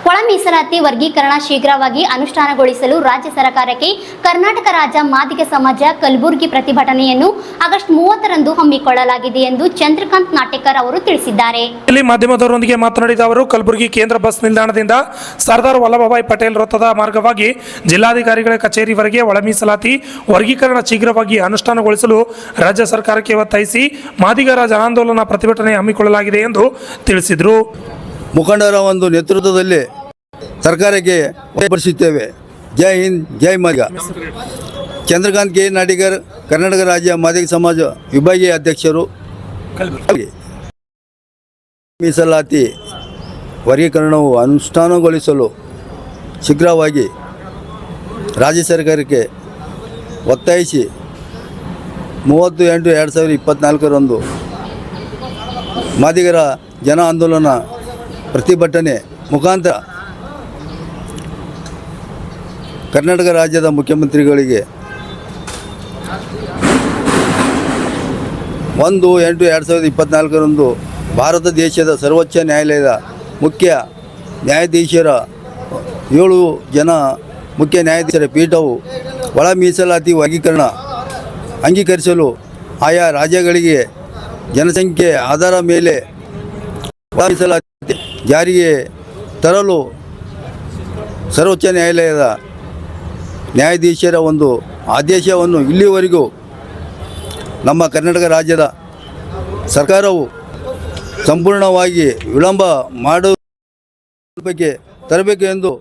ಒಳ ಮೀಸಲಾತಿ ವರ್ಗೀಕರಣ ಶೀಘ್ರವಾಗಿ ಅನುಷ್ಠಾನಗೊಳಿಸಲು ರಾಜ್ಯ ಸರ್ಕಾರಕ್ಕೆ ಕರ್ನಾಟಕ ರಾಜ್ಯ ಮಾದಿಗ ಸಮಾಜ ಕಲಬುರಗಿ ಪ್ರತಿಭಟನೆಯನ್ನು ಆಗಸ್ಟ್ 30ರಂದು ಹಮ್ಮಿಕೊಳ್ಳಲಾಗಿದೆ ಎಂದು ಚಂದ್ರಕಾಂತ್ ನಾಟೇಕರ್ ಅವರು ತಿಳಿಸಿದ್ದಾರೆ. ಇಲ್ಲಿ ಮಾಧ್ಯಮದವರೊಂದಿಗೆ ಮಾತನಾಡಿದ ಅವರು ಕಲಬುರಗಿ ಕೇಂದ್ರ ಬಸ್ ನಿಲ್ದಾಣದಿಂದ ಸರ್ದಾರ್ ವಲ್ಲಭಭಾಯಿ ಪಟೇಲ್ ವೃತ್ತದ ಮಾರ್ಗವಾಗಿ ಜಿಲ್ಲಾಧಿಕಾರಿಗಳ ಕಚೇರಿವರೆಗೆ ಒಳ ಮೀಸಲಾತಿ ವರ್ಗೀಕರಣ ಶೀಘ್ರವಾಗಿ ಅನುಷ್ಠಾನಗೊಳಿಸಲು ರಾಜ್ಯ ಸರ್ಕಾರಕ್ಕೆ ಒತ್ತಾಯಿಸಿ ಮಾದಿಗರ ಜನಾಂದೋಲನ ಪ್ರತಿಭಟನೆ ಹಮ್ಮಿಕೊಳ್ಳಲಾಗಿದೆ ಎಂದು ತಿಳಿಸಿದರು. ಮುಖಂಡರ ಒಂದು ನೇತೃತ್ವದಲ್ಲಿ ಸರ್ಕಾರಕ್ಕೆ ಒತ್ತಾಯಿಸುತ್ತೇವೆ. ಜೈ ಹಿಂದ್, ಜೈ ಮಾದಿಗ. ಚಂದ್ರಕಾಂತ್ ಕೆ ನಾಡಿಗರ್, ಕರ್ನಾಟಕ ರಾಜ್ಯ ಮಾದಿಗ ಸಮಾಜ ವಿಭಾಗೀಯ ಅಧ್ಯಕ್ಷರು. ಮೀಸಲಾತಿ ವರ್ಗೀಕರಣವು ಅನುಷ್ಠಾನಗೊಳಿಸಲು ಶೀಘ್ರವಾಗಿ ರಾಜ್ಯ ಸರ್ಕಾರಕ್ಕೆ ಒತ್ತಾಯಿಸಿ 30/8/2024 ಮಾದಿಗರ ಜನ ಆಂದೋಲನ ಪ್ರತಿಭಟನೆ ಮುಖಾಂತರ ಕರ್ನಾಟಕ ರಾಜ್ಯದ ಮುಖ್ಯಮಂತ್ರಿಗಳಿಗೆ 1/8/2024 ಭಾರತ ದೇಶದ ಸರ್ವೋಚ್ಚ ನ್ಯಾಯಾಲಯದ ಮುಖ್ಯ ನ್ಯಾಯಾಧೀಶರ 7 ಜನ ಮುಖ್ಯ ನ್ಯಾಯಾಧೀಶರ ಪೀಠವು ಒಳ ಮೀಸಲಾತಿ ವರ್ಗೀಕರಣ ಅಂಗೀಕರಿಸಲು ಆಯಾ ರಾಜ್ಯಗಳಿಗೆ ಜನಸಂಖ್ಯೆ ಆಧಾರ ಮೇಲೆ ಒಳ ಮೀಸಲಾತಿ ಜಾರಿಗೆ ತರಲು ಸರ್ವೋಚ್ಚ ನ್ಯಾಯಾಲಯದ ನ್ಯಾಯಾಧೀಶರ ಒಂದು ಆದೇಶವನ್ನು ಇಲ್ಲಿವರೆಗೂ ನಮ್ಮ ಕರ್ನಾಟಕ ರಾಜ್ಯದ ಸರ್ಕಾರವು ಸಂಪೂರ್ಣವಾಗಿ ವಿಳಂಬ ಮಾಡುವುದಕ್ಕೆ ತರಬೇಕು ಎಂದು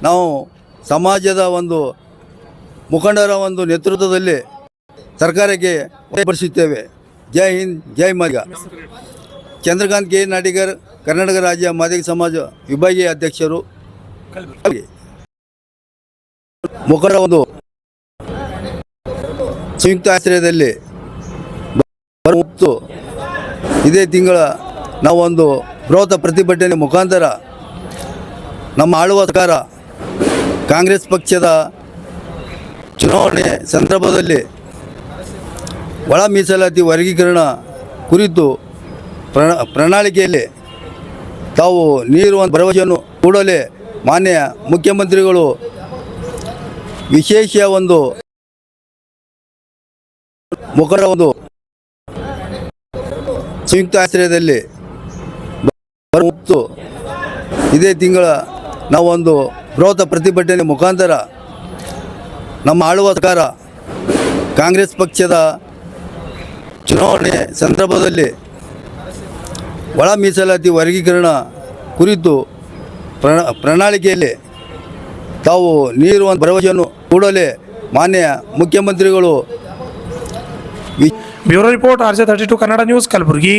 ನಾವು ಸಮಾಜದ ಒಂದು ಮುಖಂಡರ ಒಂದು ನೇತೃತ್ವದಲ್ಲಿ ಸರ್ಕಾರಕ್ಕೆ ಒತ್ತಾಯಿಸುತ್ತೇವೆ. ಜೈ ಹಿಂದ್, ಜೈ ಮಾದಿಗ. ಚಂದ್ರಕಾಂತ್ ಕೆ ನಾಡಿಗರ್, ಕರ್ನಾಟಕ ರಾಜ್ಯ ಮಾದಿಗ ಸಮಾಜ ವಿಭಾಗೀಯ ಅಧ್ಯಕ್ಷರು. ಮುಖಂಡರ ಒಂದು ಸಂಯುಕ್ತ ಆಶ್ರಯದಲ್ಲಿ ಇದೇ ತಿಂಗಳ ನಾವು ಒಂದು ಬೃಹತ್ ಪ್ರತಿಭಟನೆ ಮುಖಾಂತರ ನಮ್ಮ ಆಳುವ ಸರ್ಕಾರ ಕಾಂಗ್ರೆಸ್ ಪಕ್ಷದ ಚುನಾವಣೆ ಸಂದರ್ಭದಲ್ಲಿ ಒಳ ಮೀಸಲಾತಿ ವರ್ಗೀಕರಣ ಕುರಿತು ಪ್ರಣಾಳಿಕೆಯಲ್ಲಿ ತಾವು ನೀಡುವ ಭರವಸೆಯನ್ನು ಕೂಡಲೇ ಮಾನ್ಯ ಮುಖ್ಯಮಂತ್ರಿಗಳು ವಿಶೇಷ ಒಂದು ಮುಖಂಡರ ಒಂದು ಸಂಯುಕ್ತ ಆಶ್ರಯದಲ್ಲಿ ಇದೇ ತಿಂಗಳ ನಾವು ಒಂದು ಬೃಹತ್ ಪ್ರತಿಭಟನೆ ಮುಖಾಂತರ ನಮ್ಮ ಆಳುವ ಸರ್ಕಾರ ಕಾಂಗ್ರೆಸ್ ಪಕ್ಷದ ಚುನಾವಣೆ ಸಂದರ್ಭದಲ್ಲಿ ಒಳ ಮೀಸಲಾತಿ ವರ್ಗೀಕರಣ ಕುರಿತು ಪ್ರಣಾಳಿಕೆಯಲ್ಲಿ ತಾವು ನೀಡುವ ಭರವಸೆಯನ್ನು ಕೂಡಲೇ ಮಾನ್ಯ ಮುಖ್ಯಮಂತ್ರಿಗಳು. Bureau report RJ32 Kannada news Kalaburagi.